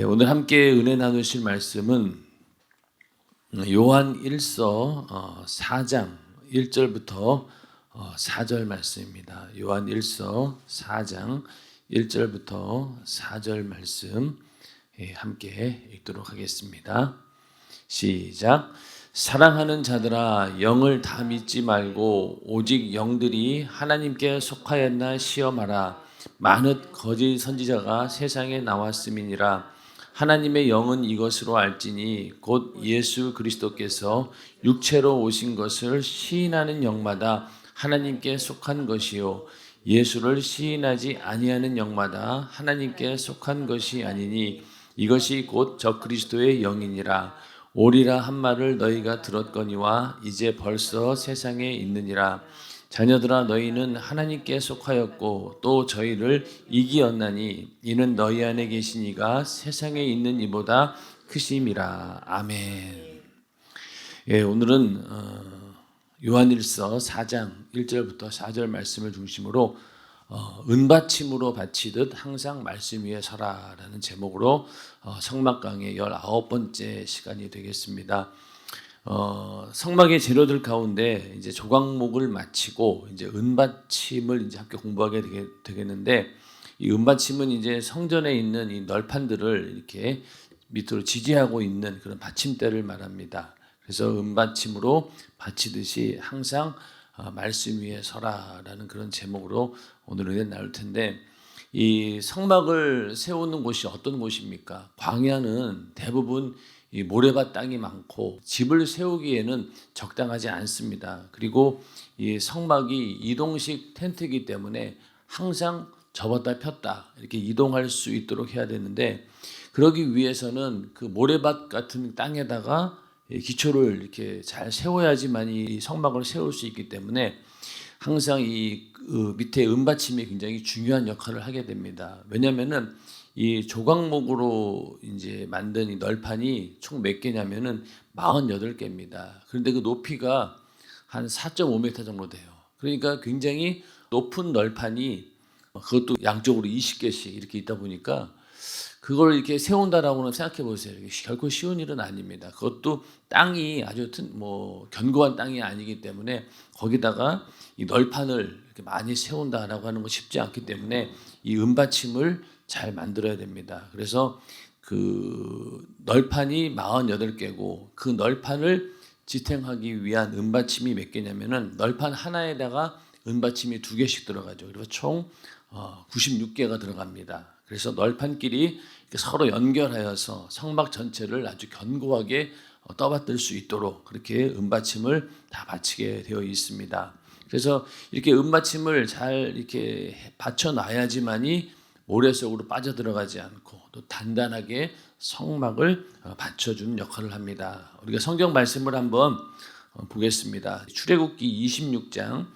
오늘 함께 은혜 나누실 말씀은 요한 1서 4장 1절부터 4절 말씀입니다. 요한 1서 4장 1절부터 4절 말씀 함께 읽도록 하겠습니다. 시작. 사랑하는 자들아, 영을 다 믿지 말고 오직 영들이 하나님께 속하였나 시험하라. 많은 거짓 선지자가 세상에 나왔음이니라. 하나님의 영은 이것으로 알지니 곧 예수 그리스도께서 육체로 오신 것을 시인하는 영마다 하나님께 속한 것이요 예수를 시인하지 아니하는 영마다 하나님께 속한 것이 아니니 이것이 곧 저 그리스도의 영이니라. 오리라 한 말을 너희가 들었거니와 이제 벌써 세상에 있느니라. 자녀들아, 너희는 하나님께 속하였고 또 저희를 이기었나니 이는 너희 안에 계신 이가 세상에 있는 이보다 크심이라. 아멘. 오늘은 요한일서 4장 1절부터 4절 말씀을 중심으로 은받침으로 바치듯 항상 말씀 위에 서라라는 제목으로 성막 강의 19번째 시간이 되겠습니다. 성막의 재료들 가운데 이제 조각목을 마치고 이제 은받침을 이제 함께 공부하게 되겠는데, 이 은받침은 이제 성전에 있는 이 널판들을 이렇게 밑으로 지지하고 있는 그런 받침대를 말합니다. 그래서 은받침으로 바치듯이 항상 말씀 위에 서라라는 그런 제목으로 오늘 은혜 나눌 텐데, 이 성막을 세우는 곳이 어떤 곳입니까? 광야는 대부분 이 모래밭 땅이 많고 집을 세우기에는 적당하지 않습니다. 그리고 이 성막이 이동식 텐트이기 때문에 항상 접었다 폈다 이렇게 이동할 수 있도록 해야 되는데, 그러기 위해서는 그 모래밭 같은 땅에다가 기초를 이렇게 잘 세워야지만 이 성막을 세울 수 있기 때문에 항상 이 밑에 은받침이 굉장히 중요한 역할을 하게 됩니다. 왜냐하면은 이 조각목으로 이제 만든 이 널판이 총 몇 개냐면은 48개입니다. 그런데 그 높이가 한 4.5m 정도 돼요. 그러니까 굉장히 높은 널판이 그것도 양쪽으로 20개씩 이렇게 있다 보니까 그걸 이렇게 세운다라고는 생각해 보세요. 결코 쉬운 일은 아닙니다. 그것도 땅이 아주 견고한 땅이 아니기 때문에 거기다가 이 널판을 이렇게 많이 세운다라고 하는 거 쉽지 않기 때문에 이 은받침을 잘 만들어야 됩니다. 그래서 그 널판이 48개고 그 널판을 지탱하기 위한 은받침이 몇 개냐면은 널판 하나에다가 은받침이 2개씩 들어가죠. 그래서 총 96개가 들어갑니다. 그래서 널판끼리 서로 연결하여서 성막 전체를 아주 견고하게 떠받들 수 있도록 그렇게 은받침을 다 받치게 되어 있습니다. 그래서 이렇게 은받침을 잘 이렇게 받쳐놔야지만이 모래 속으로 빠져들어가지 않고 또 단단하게 성막을 받쳐주는 역할을 합니다. 우리가 성경 말씀을 한번 보겠습니다. 출애굽기 26장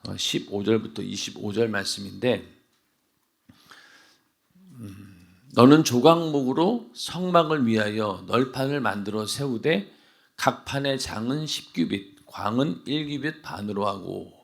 15절부터 25절 말씀인데, 너는 조각목으로 성막을 위하여 널판을 만들어 세우되 각 판의 장은 10규빗, 광은 1규빗 반으로 하고,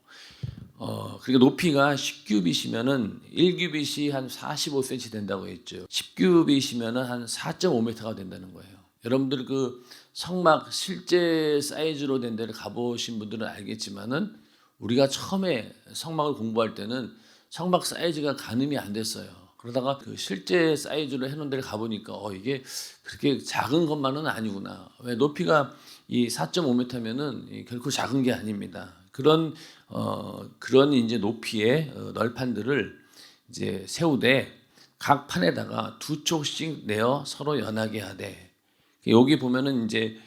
그러니까 높이가 10규빗이면은 1규빗이 한 45cm 된다고 했죠. 10규빗이면은 한 4.5m가 된다는 거예요. 여러분들 그 성막 실제 사이즈로 된 데를 가보신 분들은 알겠지만은 우리가 처음에 성막을 공부할 때는 성막 사이즈가 가늠이 안 됐어요. 그러다가 그 실제 사이즈로 해놓은 데를 가보니까 이게 그렇게 작은 것만은 아니구나. 왜 높이가 이 4.5m면은 결코 작은 게 아닙니다. 그런 이제 높이의 널판들을 이제 세우되 각 판에다가 2촉씩 내어 서로 연하게 하되, 여기 보면은 이제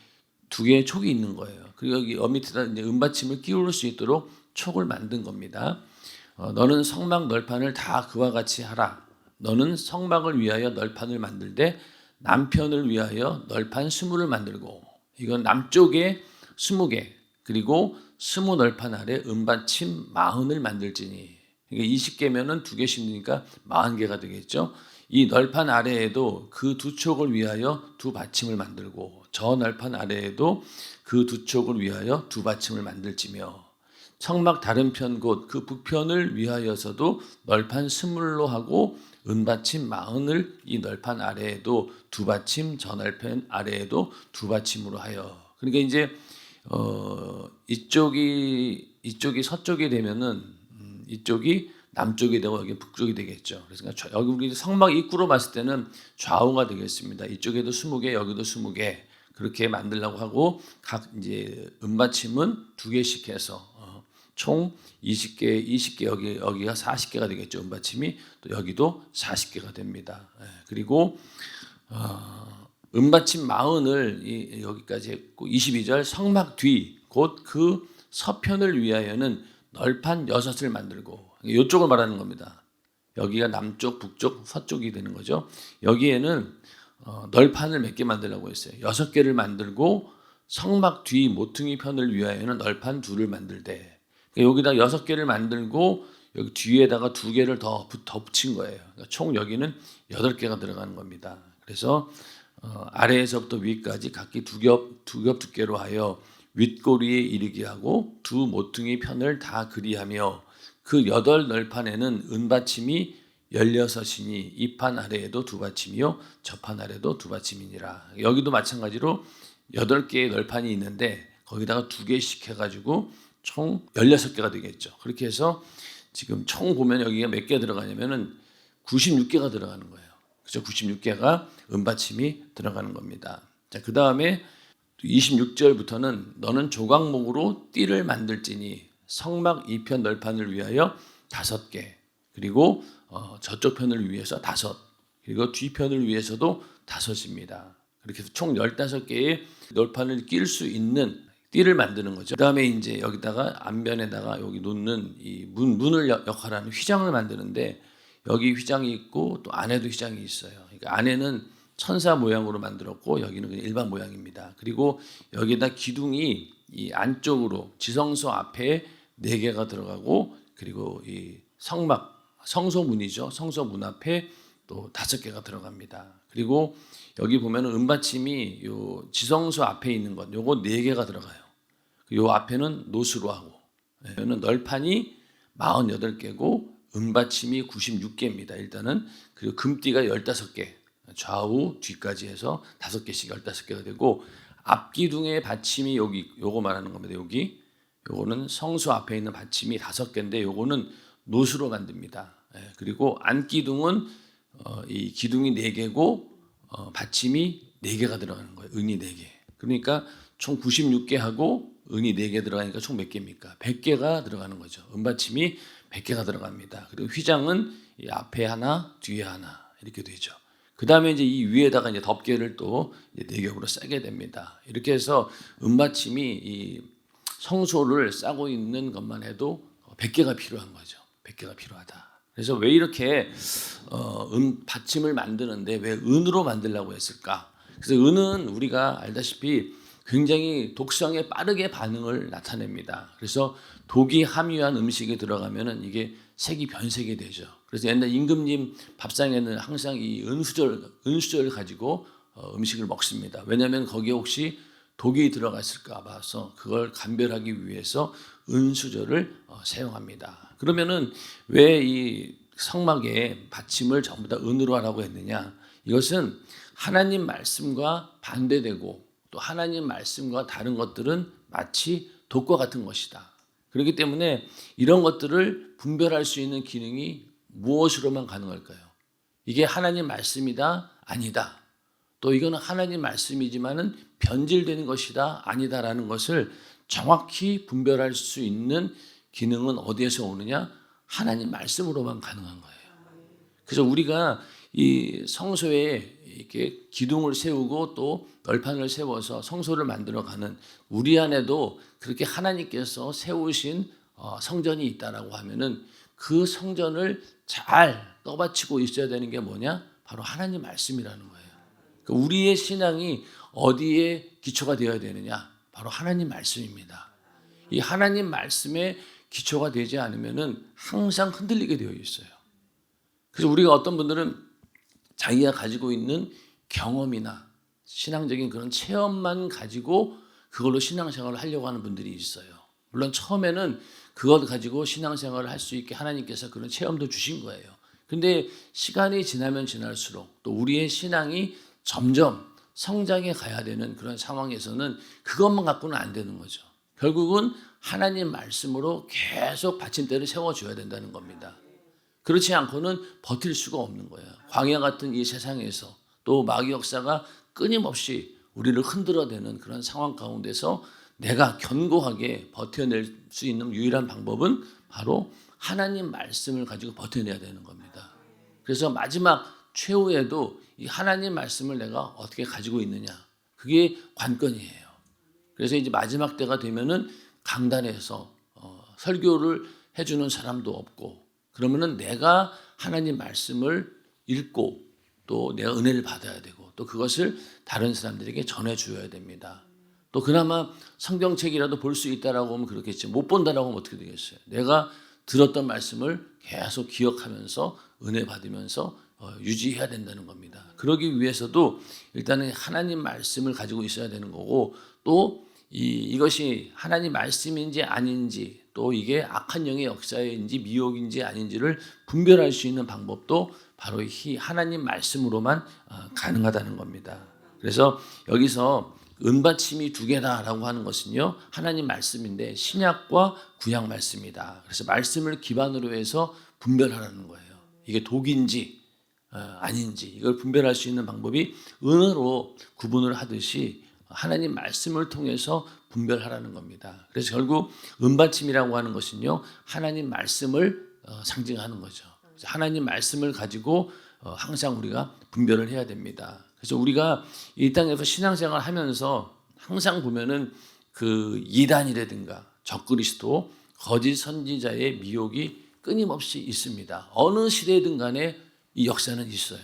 2개의 촉이 있는 거예요. 그리고 여기 밑에다 이제 은받침을 끼울 수 있도록 촉을 만든 겁니다. 너는 성막 널판을 다 그와 같이 하라. 너는 성막을 위하여 널판을 만들되 남편을 위하여 널판 20을 만들고, 이건 남쪽에 20개 그리고 20 널판 아래 은받침 40을 만들지니, 그러니까 20개면은 2개씩 넣으니까 40개가 되겠죠. 이 널판 아래에도 그 2촉을 위하여 2받침을 만들고 저 널판 아래에도 그 2촉을 위하여 2받침을 만들지며, 성막 다른 편 곧 그 북편을 위하여서도 널판 20로 하고 은받침 40을 이 널판 아래에도 두 받침, 저 널판 아래에도 두 받침으로 하여. 그러니까 이제 이쪽이 서쪽이 되면은 이쪽이 남쪽이 되고 여기 북쪽이 되겠죠. 그래서 여기 우리 성막 입구로 봤을 때는 좌우가 되겠습니다. 이쪽에도 20개, 여기도 20개 그렇게 만들려고 하고 각 이제 은받침은 2개씩 해서 총 20개 여기가 40개가 되겠죠. 은받침이 또 여기도 40개가 됩니다. 그리고 은받침 40을 여기까지 했고 22절 성막 뒤 곧 그 서편을 위하여는 널판 6을 만들고 이쪽을 말하는 겁니다. 여기가 남쪽, 북쪽, 서쪽이 되는 거죠. 여기에는 널판을 몇 개 만들라고 했어요. 6개를 만들고 성막 뒤 모퉁이 편을 위하여는 널판 2를 만들되 여기다 6개를 만들고 여기 뒤에다가 2개를 더 붙인 거예요. 그러니까 총 여기는 8개가 들어가는 겁니다. 그래서 아래에서부터 위까지 각기 두 겹 두께로 하여 윗꼬리에 이르게 하고 두 모퉁이 편을 다 그리하며 그 8널판에는 은받침이 16이니 이 판 아래에도 두 받침이요 저 판 아래도 두 받침이니라. 여기도 마찬가지로 8개의 널판이 있는데 거기다가 2개씩 해가지고 총 16개가 되겠죠. 그렇게 해서 지금 총 보면 여기가 몇 개 들어가냐면은 96개가 들어가는 거예요. 그죠? 96개가 은받침이 들어가는 겁니다. 자, 그 다음에 26절부터는 너는 조각목으로 띠를 만들지니 성막 이편 널판을 위하여 5개 그리고 저쪽 편을 위해서 5 그리고 뒤편을 위해서도 5입니다. 그렇게 해서 총 15개의 널판을 낄 수 있는 띠를 만드는 거죠. 그 다음에 이제 여기다가 앞면에다가 여기 놓는 이 문을 역할하는 휘장을 만드는데 여기 휘장이 있고 또 안에도 휘장이 있어요. 그러니까 안에는 천사 모양으로 만들었고 여기는 그냥 일반 모양입니다. 그리고 여기다 기둥이 이 안쪽으로 지성소 앞에 4개가 들어가고 그리고 이 성소문이죠. 성소문 앞에 또 5개가 들어갑니다. 그리고 여기 보면은 은받침이 요 지성소 앞에 있는 것 요거 4개가 들어가요. 요 앞에는 노수로 하고 여기는 널판이 48개고 은받침이 96개입니다. 일단은 그리고 금띠가 15개 좌우 뒤까지 해서 5개씩 15개가 되고 앞기둥의 받침이 여기 요거 말하는 겁니다. 요거는 성소 앞에 있는 받침이 5개인데 요거는 노수로 만듭니다. 그리고 안기둥은 이 기둥이 4개고 받침이 4개가 들어가는 거예요. 은이 4개. 그러니까 총 96개 하고 은이 4개 들어가니까 총 몇 개입니까? 100개가 들어가는 거죠. 은받침이 100개가 들어갑니다. 그리고 휘장은 이 앞에 하나, 뒤에 하나 이렇게 되죠. 그 다음에 이제 이 위에다가 이제 덮개를 또 4겹으로 싸게 됩니다. 이렇게 해서 은받침이 이 성소를 싸고 있는 것만 해도 100개가 필요한 거죠. 100개가 필요하다. 그래서 왜 이렇게 받침을 만드는데 왜 은으로 만들려고 했을까? 그래서 은은 우리가 알다시피 굉장히 독성에 빠르게 반응을 나타냅니다. 그래서 독이 함유한 음식에 들어가면은 이게 색이 변색이 되죠. 그래서 옛날 임금님 밥상에는 항상 이 은수저를 가지고 음식을 먹습니다. 왜냐하면 거기에 혹시 독이 들어갔을까 봐서 그걸 감별하기 위해서 은수저를 사용합니다. 그러면은 왜 이 성막에 받침을 전부 다 은으로 하라고 했느냐? 이것은 하나님 말씀과 반대되고 또 하나님 말씀과 다른 것들은 마치 독과 같은 것이다. 그렇기 때문에 이런 것들을 분별할 수 있는 기능이 무엇으로만 가능할까요? 이게 하나님 말씀이다, 아니다. 또 이거는 하나님 말씀이지만은 변질되는 것이다, 아니다라는 것을 정확히 분별할 수 있는 기능은 어디에서 오느냐? 하나님 말씀으로만 가능한 거예요. 그래서 우리가 이 성소에 이렇게 기둥을 세우고 또 널판을 세워서 성소를 만들어가는 우리 안에도 그렇게 하나님께서 세우신 성전이 있다라고 하면은 그 성전을 잘 떠받치고 있어야 되는 게 뭐냐? 바로 하나님 말씀이라는 거예요. 그러니까 우리의 신앙이 어디에 기초가 되어야 되느냐? 바로 하나님 말씀입니다. 이 하나님 말씀에 기초가 되지 않으면은 항상 흔들리게 되어 있어요. 그래서 우리가 어떤 분들은 자기가 가지고 있는 경험이나 신앙적인 그런 체험만 가지고 그걸로 신앙생활을 하려고 하는 분들이 있어요. 물론 처음에는 그것 가지고 신앙생활을 할 수 있게 하나님께서 그런 체험도 주신 거예요. 근데 시간이 지나면 지날수록 또 우리의 신앙이 점점 성장해 가야 되는 그런 상황에서는 그것만 갖고는 안 되는 거죠. 결국은 하나님 말씀으로 계속 받침대를 세워줘야 된다는 겁니다. 그렇지 않고는 버틸 수가 없는 거예요. 광야 같은 이 세상에서 또 마귀 역사가 끊임없이 우리를 흔들어대는 그런 상황 가운데서 내가 견고하게 버텨낼 수 있는 유일한 방법은 바로 하나님 말씀을 가지고 버텨내야 되는 겁니다. 그래서 마지막 최후에도 이 하나님 말씀을 내가 어떻게 가지고 있느냐, 그게 관건이에요. 그래서 이제 마지막 때가 되면은 강단에서 설교를 해주는 사람도 없고, 그러면은 내가 하나님 말씀을 읽고 또 내가 은혜를 받아야 되고 또 그것을 다른 사람들에게 전해줘야 됩니다. 또 그나마 성경책이라도 볼 수 있다라고 하면 그렇겠지, 못 본다라고 하면 어떻게 되겠어요? 내가 들었던 말씀을 계속 기억하면서 은혜 받으면서 유지해야 된다는 겁니다. 그러기 위해서도 일단은 하나님 말씀을 가지고 있어야 되는 거고, 또 이것이 하나님 말씀인지 아닌지, 또 이게 악한 영의 역사인지 미혹인지 아닌지를 분별할 수 있는 방법도 바로 이 하나님 말씀으로만 가능하다는 겁니다. 그래서 여기서 은받침이 두 개다라고 하는 것은요, 하나님 말씀인데 신약과 구약 말씀이다. 그래서 말씀을 기반으로 해서 분별하라는 거예요. 이게 독인지 아닌지 이걸 분별할 수 있는 방법이 은으로 구분을 하듯이 하나님 말씀을 통해서 분별하라는 겁니다. 그래서 결국 은받침이라고 하는 것은요, 하나님 말씀을 상징하는 거죠. 하나님 말씀을 가지고 항상 우리가 분별을 해야 됩니다. 그래서 우리가 이 땅에서 신앙생활 하면서 항상 보면은 그 이단이라든가 적그리스도, 거짓 선지자의 미혹이 끊임없이 있습니다. 어느 시대든 간에 이 역사는 있어요.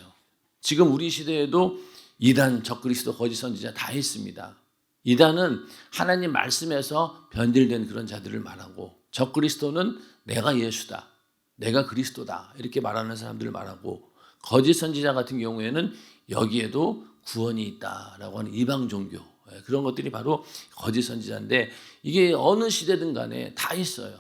지금 우리 시대에도 이단, 적그리스도, 거짓 선지자 다 있습니다. 이단은 하나님 말씀에서 변질된 그런 자들을 말하고, 적그리스도는 내가 예수다, 내가 그리스도다 이렇게 말하는 사람들을 말하고, 거짓 선지자 같은 경우에는 여기에도 구원이 있다라고 하는 이방 종교, 그런 것들이 바로 거짓 선지자인데 이게 어느 시대든 간에 다 있어요.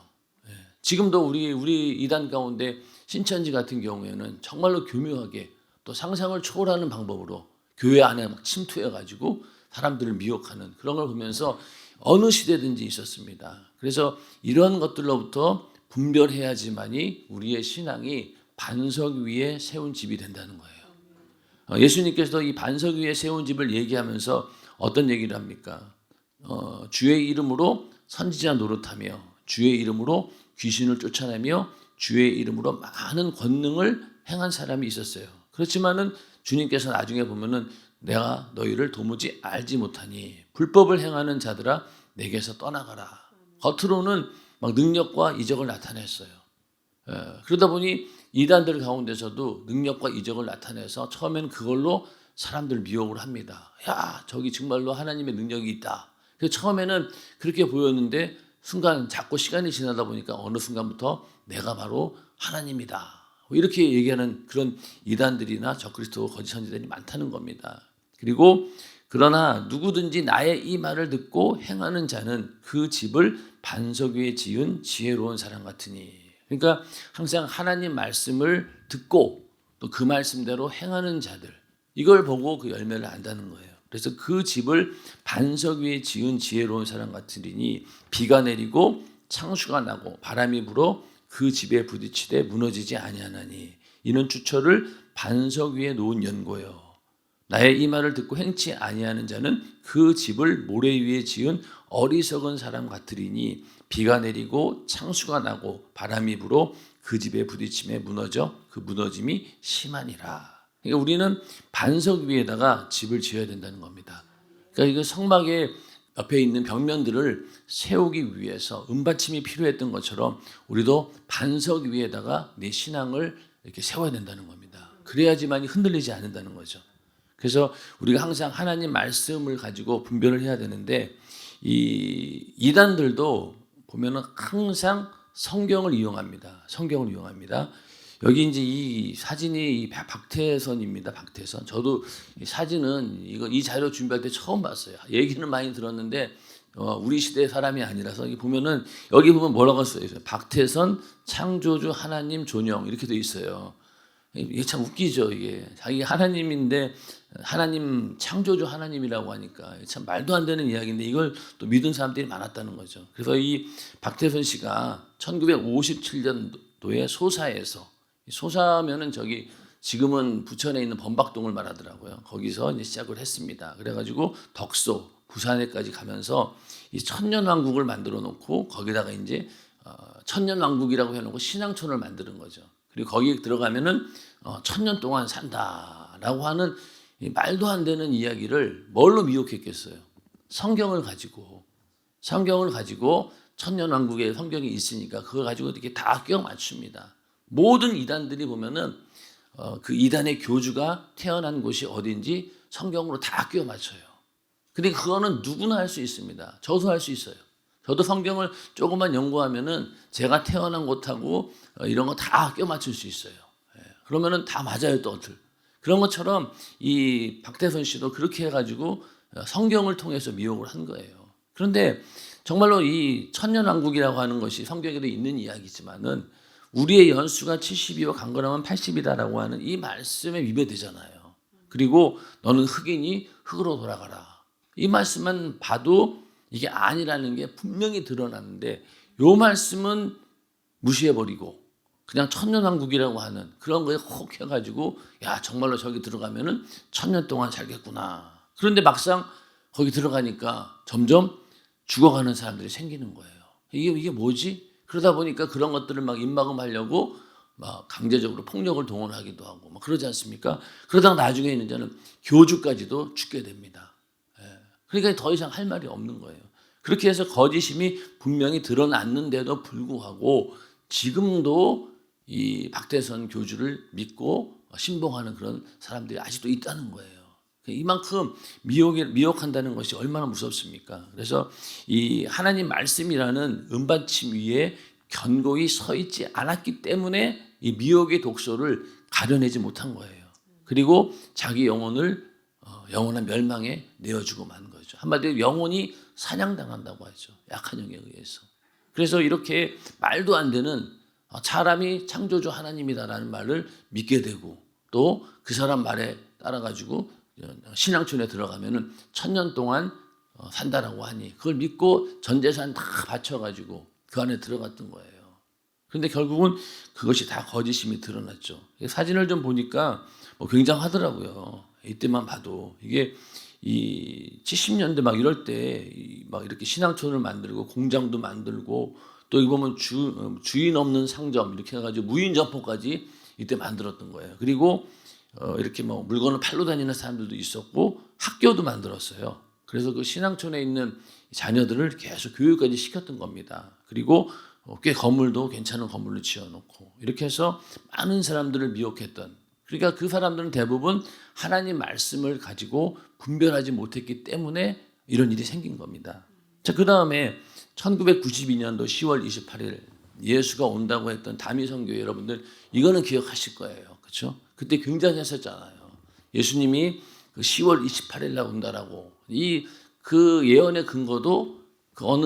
지금도 우리 이단 가운데 신천지 같은 경우에는 정말로 교묘하게 또 상상을 초월하는 방법으로 교회 안에 막 침투해가지고 사람들을 미혹하는 그런 걸 보면서 어느 시대든지 있었습니다. 그래서 이런 것들로부터 분별해야지만이 우리의 신앙이 반석 위에 세운 집이 된다는 거예요. 예수님께서도 이 반석 위에 세운 집을 얘기하면서 어떤 얘기를 합니까? 주의 이름으로 선지자 노릇하며 주의 이름으로 귀신을 쫓아내며 주의 이름으로 많은 권능을 행한 사람이 있었어요. 그렇지만은 주님께서 나중에 보면은 내가 너희를 도무지 알지 못하니 불법을 행하는 자들아 내게서 떠나가라. 겉으로는 막 능력과 이적을 나타냈어요. 그러다 보니 이단들 가운데서도 능력과 이적을 나타내서 처음에는 그걸로 사람들 미혹을 합니다. 야, 저기 정말로 하나님의 능력이 있다. 그래서 처음에는 그렇게 보였는데 순간 자꾸 시간이 지나다 보니까 어느 순간부터 내가 바로 하나님이다, 이렇게 얘기하는 그런 이단들이나 적그리스도 거짓 선지자들이 많다는 겁니다. 그리고 그러나 누구든지 나의 이 말을 듣고 행하는 자는 그 집을 반석 위에 지은 지혜로운 사람 같으니. 그러니까 항상 하나님 말씀을 듣고 또 그 말씀대로 행하는 자들, 이걸 보고 그 열매를 안다는 거예요. 그래서 그 집을 반석 위에 지은 지혜로운 사람 같으니 비가 내리고 창수가 나고 바람이 불어 그 집에 부딪히되 무너지지 아니하나니 이는 주처를 반석 위에 놓은 연고요. 나의 이 말을 듣고 행치 아니하는 자는 그 집을 모래 위에 지은 어리석은 사람 같으리니 비가 내리고 창수가 나고 바람이 불어 그 집에 부딪힘에 무너져 그 무너짐이 심하니라. 그러니까 우리는 반석 위에다가 집을 지어야 된다는 겁니다. 그러니까 이거 성막의 옆에 있는 벽면들을 세우기 위해서 은받침이 필요했던 것처럼 우리도 반석 위에다가 내 신앙을 이렇게 세워야 된다는 겁니다. 그래야지만이 흔들리지 않는다는 거죠. 그래서 우리가 항상 하나님 말씀을 가지고 분별을 해야 되는데, 이 이단들도 보면은 항상 성경을 이용합니다. 성경을 이용합니다. 여기 이제 이 사진이 이 박태선입니다. 박태선. 저도 이 사진은 이 자료 준비할 때 처음 봤어요. 얘기는 많이 들었는데 우리 시대 사람이 아니라서 여기 보면 뭐라고 써 있어요? 박태선 창조주 하나님 존영 이렇게 돼 있어요. 이게 참 웃기죠. 이게 자기가 하나님인데 하나님 창조주 하나님이라고 하니까 참 말도 안 되는 이야기인데 이걸 또 믿은 사람들이 많았다는 거죠. 그래서 이 박태선 씨가 1957년도에 소사에서, 소사면은 저기 지금은 부천에 있는 범박동을 말하더라고요. 거기서 이제 시작을 했습니다. 그래가지고 덕소, 부산에까지 가면서 이 천년왕국을 만들어 놓고 거기다가 이제 천년왕국이라고 해놓고 신앙촌을 만드는 거죠. 그리고 거기에 들어가면은 천년 동안 산다라고 하는 이 말도 안 되는 이야기를 뭘로 미혹했겠어요? 성경을 가지고 천년왕국의 성경이 있으니까 그걸 가지고 이렇게 다 끼워 맞춥니다. 모든 이단들이 보면은 그 이단의 교주가 태어난 곳이 어딘지 성경으로 다 끼워 맞춰요. 근데 그거는 누구나 할 수 있습니다. 저도 할 수 있어요. 저도 성경을 조금만 연구하면은 제가 태어난 곳하고 이런 거 다 끼워 맞출 수 있어요. 그러면은 다 맞아요, 또. 그런 것처럼 이 박태선 씨도 그렇게 해가지고 성경을 통해서 미혹을 한 거예요. 그런데 정말로 이 천년왕국이라고 하는 것이 성경에도 있는 이야기지만은 우리의 연수가 70이요 강건하면 80이다라고 하는 이 말씀에 위배되잖아요. 그리고 너는 흑인이 흑으로 돌아가라. 이 말씀만 봐도 이게 아니라는 게 분명히 드러났는데 이 말씀은 무시해버리고 그냥 천년왕국이라고 하는 그런 거에 혹 해가지고 야 정말로 저기 들어가면은 천년 동안 살겠구나. 그런데 막상 거기 들어가니까 점점 죽어가는 사람들이 생기는 거예요. 이게 뭐지? 그러다 보니까 그런 것들을 막 입막음하려고 막 강제적으로 폭력을 동원하기도 하고 막 그러지 않습니까? 그러다가 나중에는 이제는 교주까지도 죽게 됩니다. 그러니까 더 이상 할 말이 없는 거예요. 그렇게 해서 거짓임이 분명히 드러났는데도 불구하고 지금도 이 박태선 교주를 믿고 신봉하는 그런 사람들이 아직도 있다는 거예요. 이만큼 미혹한다는 것이 얼마나 무섭습니까? 그래서 이 하나님 말씀이라는 은받침 위에 견고히 서 있지 않았기 때문에 이 미혹의 독소를 가려내지 못한 거예요. 그리고 자기 영혼을 영원한 멸망에 내어주고 만 거죠. 한마디로 영혼이 사냥당한다고 하죠. 약한 영에 의해서. 그래서 이렇게 말도 안 되는 사람이 창조주 하나님이다라는 말을 믿게 되고 또 그 사람 말에 따라가지고 신앙촌에 들어가면은 천년 동안 산다라고 하니 그걸 믿고 전 재산 다 바쳐가지고 그 안에 들어갔던 거예요. 그런데 결국은 그것이 다 거짓임이 드러났죠. 사진을 좀 보니까 굉장하더라고요. 이때만 봐도 이게 이 70년대 막 이럴 때 막 이렇게 신앙촌을 만들고 공장도 만들고 또 이거 보면 주인 없는 상점 이렇게 해가지고 무인 점포까지 이때 만들었던 거예요. 그리고 이렇게 뭐 물건을 팔러 다니는 사람들도 있었고 학교도 만들었어요. 그래서 그 신앙촌에 있는 자녀들을 계속 교육까지 시켰던 겁니다. 그리고 꽤 건물도 괜찮은 건물로 지어놓고 이렇게 해서 많은 사람들을 미혹했던, 그러니까 그 사람들은 대부분 하나님 말씀을 가지고 분별하지 못했기 때문에 이런 일이 생긴 겁니다. 자, 그 다음에 1992년도 10월 28일 예수가 온다고 했던 다미성교회 여러분들 이거는 기억하실 거예요. 그렇죠? 그때 굉장했었잖아요. 예수님이 그 10월 28일 날 온다라고. 그 예언의 근거도 그 어느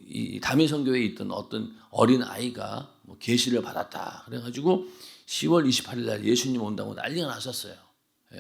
이 다미성교회에 있던 어떤 어린 아이가 계시를 받았다. 그래가지고 10월 28일 날 예수님 온다고 난리가 났었어요.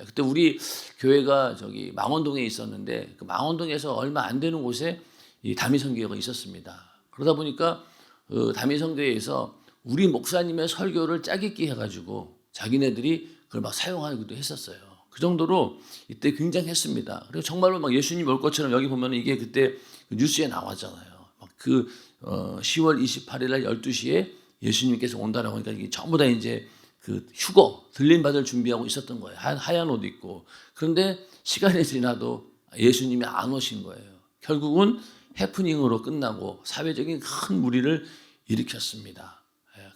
그때 우리 교회가 저기 망원동에 있었는데 그 망원동에서 얼마 안 되는 곳에 이 다미성교회가 있었습니다. 그러다 보니까 그 다미성교회에서 우리 목사님의 설교를 짜깁기 해가지고 자기네들이 그걸 막 사용하기도 했었어요. 그 정도로 이때 굉장했습니다. 그리고 정말로 막 예수님 올 것처럼 여기 보면 이게 그때 그 뉴스에 나왔잖아요. 그 10월 28일 날 12시에 예수님께서 온다라고 하니까 이게 전부 다 이제 그 휴거 들림 받을 준비하고 있었던 거예요. 하얀 옷 입고. 그런데 시간이 지나도 예수님이 안 오신 거예요. 결국은 해프닝으로 끝나고 사회적인 큰 무리를 일으켰습니다.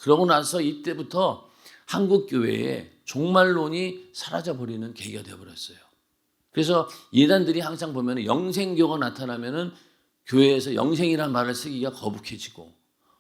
그러고 나서 이때부터 한국 교회에 종말론이 사라져버리는 계기가 되어버렸어요. 그래서 예단들이 항상 보면 영생교가 나타나면은 교회에서 영생이라는 말을 쓰기가 거북해지고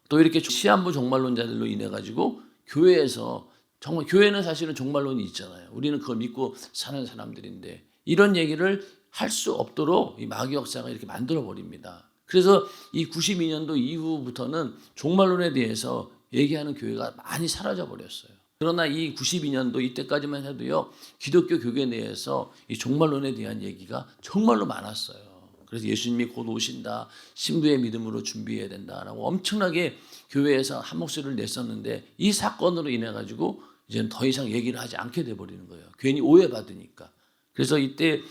또 이렇게 시한부 종말론자들로 인해 가지고 교회에서 정말 교회는 사실은 종말론이 있잖아요. 우리는 그걸 믿고 사는 사람들인데 이런 얘기를 할 수 없도록 이 마귀 역사가 이렇게 만들어 버립니다. 그래서 이 92년도 이후부터는 종말론에 대해서 얘기하는 교회가 많이 사라져 버렸어요. 그러나 이 92년도 이때까지만 해도요, 기독교 교계 내에서 이 종말론에 대한 얘기가 정말로 많았어요. 그래서 예수님이 곧 오신다, 신부의 믿음으로 준비해야 된다라고 엄청나게 교회에서 한 목소리를 냈었는데, 이 사건으로 인해 가지고 이제는 더 이상 얘기를 하지 않게 돼 버리는 거예요. 괜히 오해받으니까. 그래서 이때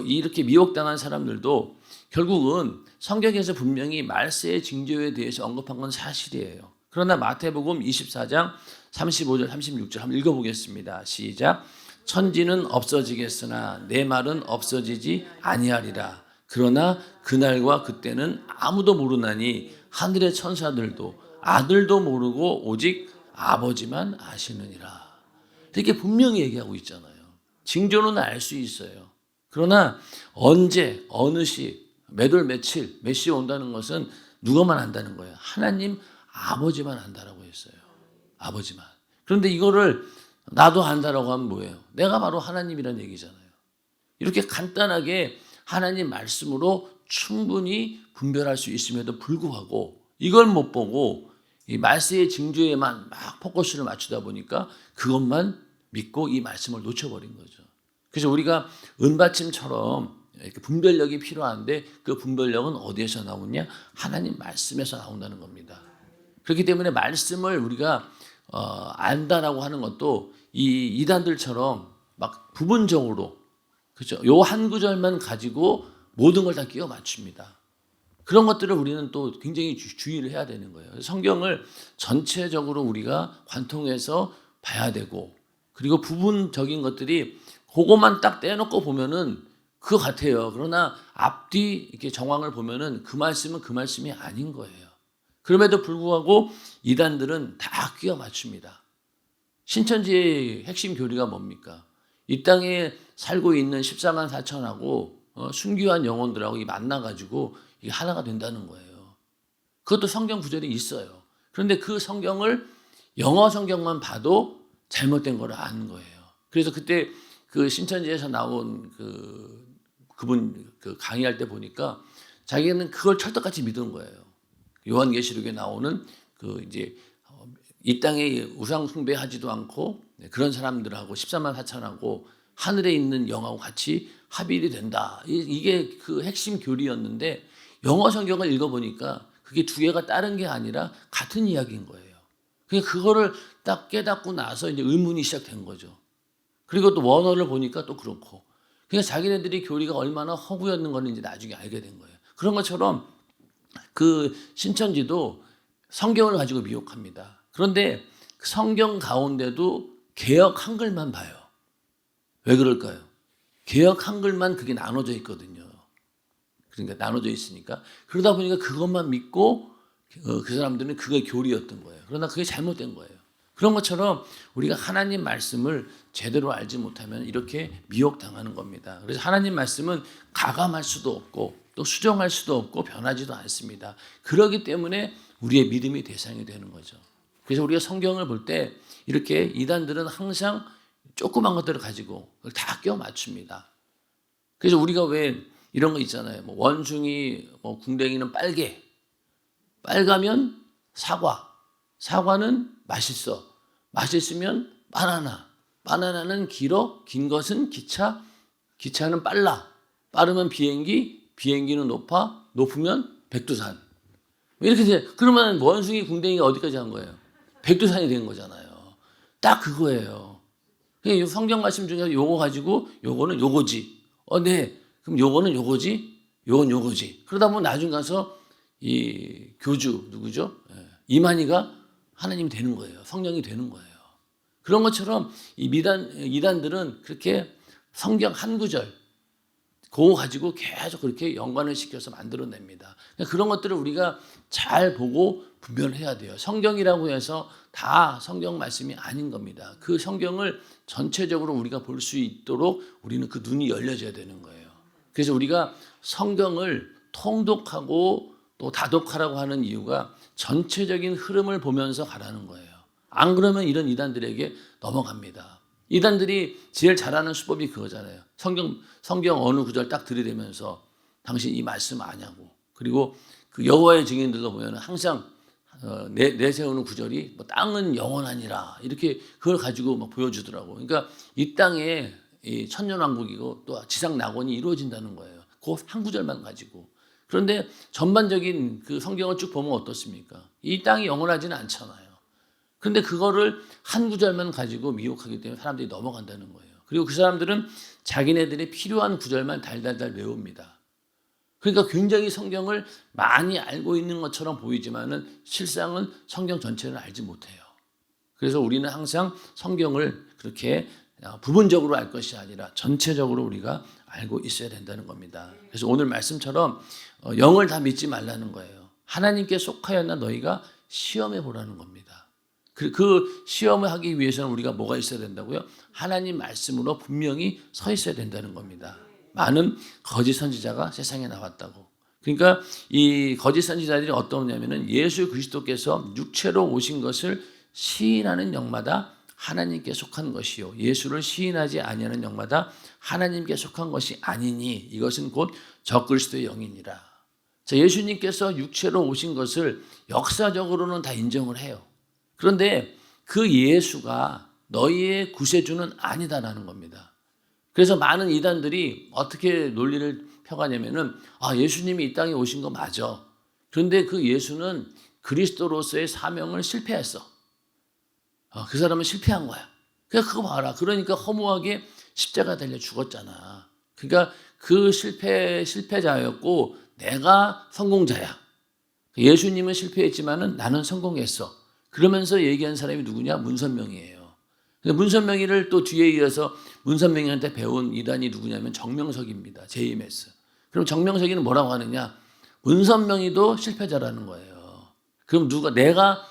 이렇게 미혹당한 사람들도 결국은 성경에서 분명히 말세의 징조에 대해서 언급한 건 사실이에요. 그러나 마태복음 24장 35절 36절 한번 읽어보겠습니다. 시작. 천지는 없어지겠으나 내 말은 없어지지 아니하리라. 그러나 그날과 그때는 아무도 모르나니 하늘의 천사들도 아들도 모르고 오직 아버지만 아시느니라. 이렇게 분명히 얘기하고 있잖아요. 징조는 알 수 있어요. 그러나 언제, 어느 시, 몇 월 며칠, 몇 시에 온다는 것은 누가만 안다는 거예요. 하나님 아버지만 안다라고 했어요. 아버지만. 그런데 이거를 나도 안다라고 하면 뭐예요? 내가 바로 하나님이라는 얘기잖아요. 이렇게 간단하게 하나님 말씀으로 충분히 분별할 수 있음에도 불구하고 이걸 못 보고 이 말세의 징조에만 막 포커스를 맞추다 보니까 그것만 믿고 이 말씀을 놓쳐버린 거죠. 그래서 우리가 은받침처럼 이렇게 분별력이 필요한데 그 분별력은 어디에서 나오냐? 하나님 말씀에서 나온다는 겁니다. 그렇기 때문에 말씀을 우리가 안다라고 하는 것도 이 이단들처럼 막 부분적으로, 그렇죠? 요 한 구절만 가지고 모든 걸 다 끼워 맞춥니다. 그런 것들을 우리는 또 굉장히 주의를 해야 되는 거예요. 성경을 전체적으로 우리가 관통해서 봐야 되고, 그리고 부분적인 것들이 그것만 딱 떼놓고 보면은 그거 같아요. 그러나 앞뒤 이렇게 정황을 보면은 그 말씀은 그 말씀이 아닌 거예요. 그럼에도 불구하고 이단들은 다 끼워 맞춥니다. 신천지의 핵심 교리가 뭡니까? 이 땅에 살고 있는 14만 4천하고 순교한 영혼들하고 만나가지고 이게 하나가 된다는 거예요. 그것도 성경 구절이 있어요. 그런데 그 성경을 영어 성경만 봐도 잘못된 걸 아는 거예요. 그래서 그때 그 신천지에서 나온 그분 강의할 때 보니까 자기는 그걸 철떡같이 믿은 거예요. 요한계시록에 나오는 이제 이 땅에 우상 숭배하지도 않고 그런 사람들하고 14만 4천하고 하늘에 있는 영하고 같이 합일이 된다. 이게 그 핵심 교리였는데 영어 성경을 읽어보니까 그게 두 개가 다른 게 아니라 같은 이야기인 거예요. 그러니까 그거를 딱 깨닫고 나서 이제 의문이 시작된 거죠. 그리고 또 원어를 보니까 또 그렇고. 그러니까 자기네들이 교리가 얼마나 허구였는 거는 이제 나중에 알게 된 거예요. 그런 것처럼 그 신천지도 성경을 가지고 미혹합니다. 그런데 성경 가운데도 개역 한글만 봐요. 왜 그럴까요? 개역 한글만 그게 나눠져 있거든요. 그러니까 나눠져 있으니까. 그러다 보니까 그것만 믿고 그 사람들은 그게 교리였던 거예요. 그러나 그게 잘못된 거예요. 그런 것처럼 우리가 하나님 말씀을 제대로 알지 못하면 이렇게 미혹당하는 겁니다. 그래서 하나님 말씀은 가감할 수도 없고 또 수정할 수도 없고 변하지도 않습니다. 그렇기 때문에 우리의 믿음이 대상이 되는 거죠. 그래서 우리가 성경을 볼 때 이렇게 이단들은 항상 조그만 것들을 가지고 그걸 다 껴 맞춥니다. 그래서 우리가 왜 이런 거 있잖아요. 뭐 원숭이, 뭐 궁뎅이는 빨개. 빨가면 사과. 사과는 맛있어. 맛있으면 바나나. 바나나는 길어. 긴 것은 기차. 기차는 빨라. 빠르면 비행기. 비행기는 높아. 높으면 백두산. 이렇게 돼. 그러면 원숭이 궁뎅이가 어디까지 한 거예요? 백두산이 된 거잖아요. 딱 그거예요. 그냥 성경 말씀 중에서 요거 가지고 요거는 요거지. 네. 그럼 요거는 요거지. 요건 요거지. 그러다 보면 나중 가서 이 교주 누구죠? 이만희가 하나님이 되는 거예요. 성령이 되는 거예요. 그런 것처럼 이 이단들은 그렇게 성경 한 구절 그거 가지고 계속 그렇게 연관을 시켜서 만들어냅니다. 그런 것들을 우리가 잘 보고 분별해야 돼요. 성경이라고 해서 다 성경 말씀이 아닌 겁니다. 그 성경을 전체적으로 우리가 볼 수 있도록 우리는 그 눈이 열려져야 되는 거예요. 그래서 우리가 성경을 통독하고 또 다독하라고 하는 이유가 전체적인 흐름을 보면서 가라는 거예요. 안 그러면 이런 이단들에게 넘어갑니다. 이단들이 제일 잘하는 수법이 그거잖아요. 성경 어느 구절 딱 들이대면서 당신 이 말씀 아냐고. 그리고 그 여호와의 증인들도 보면 항상 내세우는 구절이 뭐 땅은 영원하니라 이렇게 그걸 가지고 막 보여주더라고. 그러니까 이 땅에 이 천년왕국이고 또 지상 낙원이 이루어진다는 거예요. 그 한 구절만 가지고. 그런데 전반적인 그 성경을 쭉 보면 어떻습니까? 이 땅이 영원하지는 않잖아요. 그런데 그거를 한 구절만 가지고 미혹하기 때문에 사람들이 넘어간다는 거예요. 그리고 그 사람들은 자기네들이 필요한 구절만 달달달 외웁니다. 그러니까 굉장히 성경을 많이 알고 있는 것처럼 보이지만은 실상은 성경 전체를 알지 못해요. 그래서 우리는 항상 성경을 그렇게 부분적으로 알 것이 아니라 전체적으로 우리가 알고 있어야 된다는 겁니다. 그래서 오늘 말씀처럼 영을 다 믿지 말라는 거예요. 하나님께 속하였나 너희가 시험해 보라는 겁니다. 그 시험을 하기 위해서는 우리가 뭐가 있어야 된다고요? 하나님 말씀으로 분명히 서 있어야 된다는 겁니다. 많은 거짓 선지자가 세상에 나왔다고. 그러니까 이 거짓 선지자들이 어떠냐면은 예수 그리스도께서 육체로 오신 것을 시인하는 영마다 하나님께 속한 것이요 예수를 시인하지 아니하는 영마다 하나님께 속한 것이 아니니 이것은 곧 적그리스도의 영이니라. 자, 예수님께서 육체로 오신 것을 역사적으로는 다 인정을 해요. 그런데 그 예수가 너희의 구세주는 아니다라는 겁니다. 그래서 많은 이단들이 어떻게 논리를 펴가냐면은 예수님이 이 땅에 오신 거 맞아. 그런데 그 예수는 그리스도로서의 사명을 실패했어. 그 사람은 실패한 거야. 그거 봐라. 그러니까 허무하게 십자가 달려 죽었잖아. 그러니까 그 실패자였고 내가 성공자야. 예수님은 실패했지만은 나는 성공했어. 그러면서 얘기한 사람이 누구냐? 문선명이에요. 문선명이를 또 뒤에 이어서 문선명이한테 배운 이단이 누구냐면 정명석입니다. JMS. 그럼 정명석이는 뭐라고 하느냐? 문선명이도 실패자라는 거예요. 그럼 내가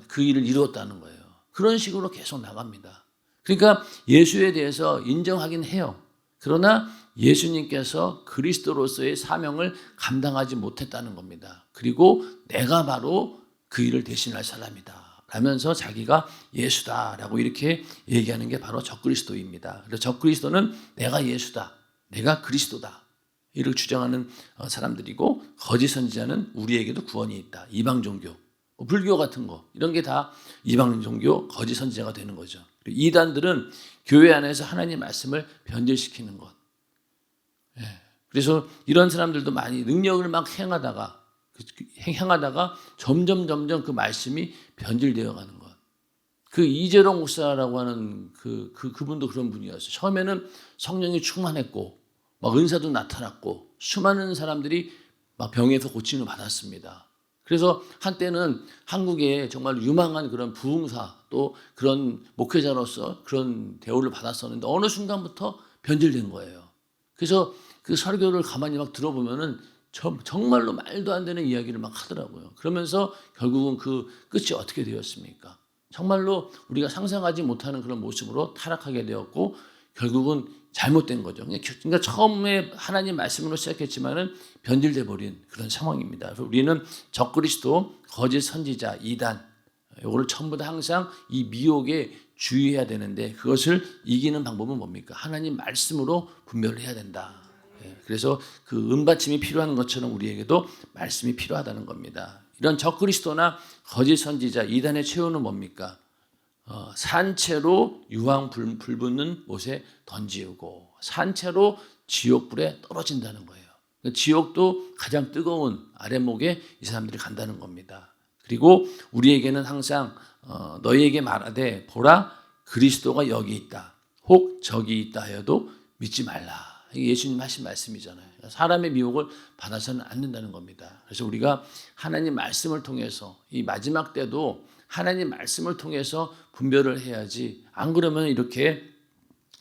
그 일을 이루었다는 거예요. 그런 식으로 계속 나갑니다. 그러니까 예수에 대해서 인정하긴 해요. 그러나 예수님께서 그리스도로서의 사명을 감당하지 못했다는 겁니다. 그리고 내가 바로 그 일을 대신할 사람이다. 라면서 자기가 예수다라고 이렇게 얘기하는 게 바로 적그리스도입니다. 그래서 적그리스도는 내가 예수다, 내가 그리스도다 이렇게 주장하는 사람들이고 거짓 선지자는 우리에게도 구원이 있다. 이방 종교, 불교 같은 거 이런 게 다 이방 종교 거짓 선지자가 되는 거죠. 이단들은 교회 안에서 하나님 말씀을 변질시키는 것. 그래서 이런 사람들도 많이 능력을 막 행하다가 점점 그 말씀이 변질되어 가는 것. 그 이재롱 목사라고 하는 그분도 그런 분이었어요. 처음에는 성령이 충만했고, 막 은사도 나타났고, 수많은 사람들이 막 병에서 고침을 받았습니다. 그래서 한때는 한국에 정말 유망한 그런 부흥사 또 그런 목회자로서 그런 대우를 받았었는데 어느 순간부터 변질된 거예요. 그래서 그 설교를 가만히 막 들어보면은 정말로 말도 안 되는 이야기를 막 하더라고요. 그러면서 결국은 그 끝이 어떻게 되었습니까? 정말로 우리가 상상하지 못하는 그런 모습으로 타락하게 되었고 결국은 잘못된 거죠. 그러니까 처음에 하나님 말씀으로 시작했지만은 변질돼 버린 그런 상황입니다. 그래서 우리는 적그리스도, 거짓 선지자, 이단 이거를 전부 다 항상 이 미혹에 주의해야 되는데 그것을 이기는 방법은 뭡니까? 하나님 말씀으로 분별을 해야 된다. 그래서 그 은받침이 필요한 것처럼 우리에게도 말씀이 필요하다는 겁니다. 이런 적그리스도나 거짓 선지자, 이단의 최후는 뭡니까? 산채로 유황 불 붙는 못에 던지우고 산채로 지옥불에 떨어진다는 거예요. 지옥도 가장 뜨거운 아랫목에 이 사람들이 간다는 겁니다. 그리고 우리에게는 항상 너희에게 말하되 보라 그리스도가 여기 있다. 혹 저기 있다 하여도 믿지 말라. 예수님 하신 말씀이잖아요. 사람의 미혹을 받아서는 안 된다는 겁니다. 그래서 우리가 하나님 말씀을 통해서 이 마지막 때도 하나님 말씀을 통해서 분별을 해야지 안 그러면 이렇게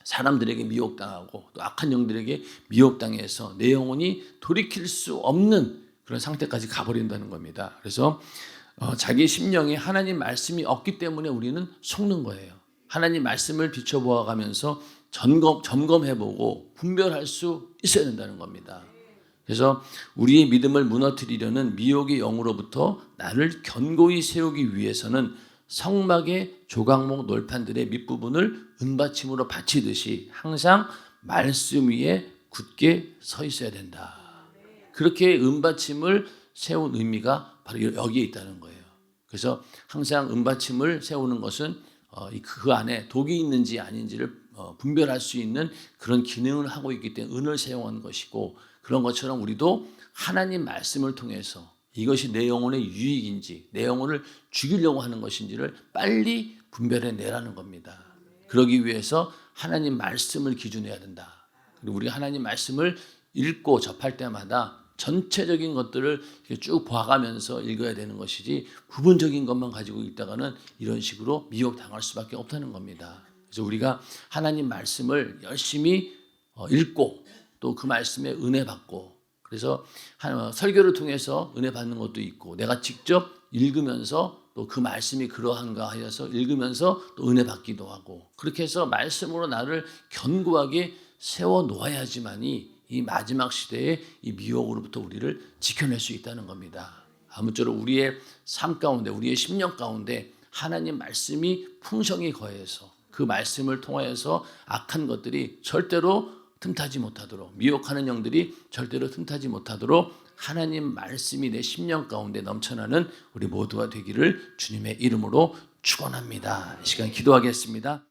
사람들에게 미혹당하고 또 악한 영들에게 미혹당해서 내 영혼이 돌이킬 수 없는 그런 상태까지 가버린다는 겁니다. 그래서 자기 심령에 하나님 말씀이 없기 때문에 우리는 속는 거예요. 하나님 말씀을 비춰보아 가면서 점검해보고 분별할 수 있어야 된다는 겁니다. 그래서 우리의 믿음을 무너뜨리려는 미혹의 영으로부터 나를 견고히 세우기 위해서는 성막의 조각목 놀판들의 밑부분을 은받침으로 받치듯이 항상 말씀 위에 굳게 서 있어야 된다. 그렇게 은받침을 세운 의미가 바로 여기에 있다는 거예요. 그래서 항상 은받침을 세우는 것은 그 안에 독이 있는지 아닌지를 분별할 수 있는 그런 기능을 하고 있기 때문에 은을 사용한 것이고, 그런 것처럼 우리도 하나님 말씀을 통해서 이것이 내 영혼의 유익인지 내 영혼을 죽이려고 하는 것인지를 빨리 분별해 내라는 겁니다. 그러기 위해서 하나님 말씀을 기준해야 된다. 그리고 우리가 하나님 말씀을 읽고 접할 때마다 전체적인 것들을 쭉 봐가면서 읽어야 되는 것이지, 부분적인 것만 가지고 읽다가는 이런 식으로 미혹당할 수밖에 없다는 겁니다. 그래서 우리가 하나님 말씀을 열심히 읽고 또 그 말씀에 은혜 받고, 그래서 설교를 통해서 은혜 받는 것도 있고, 내가 직접 읽으면서 또 그 말씀이 그러한가 하여서 읽으면서 또 은혜 받기도 하고, 그렇게 해서 말씀으로 나를 견고하게 세워 놓아야지만이 이 마지막 시대의 이 미혹으로부터 우리를 지켜낼 수 있다는 겁니다. 아무쪼록 우리의 삶 가운데, 우리의 심령 가운데 하나님 말씀이 풍성히 거해서 그 말씀을 통하여서 악한 것들이 절대로 틈타지 못하도록, 미혹하는 영들이 절대로 틈타지 못하도록 하나님 말씀이 내 심령 가운데 넘쳐나는 우리 모두가 되기를 주님의 이름으로 축원합니다. 이 시간 기도하겠습니다.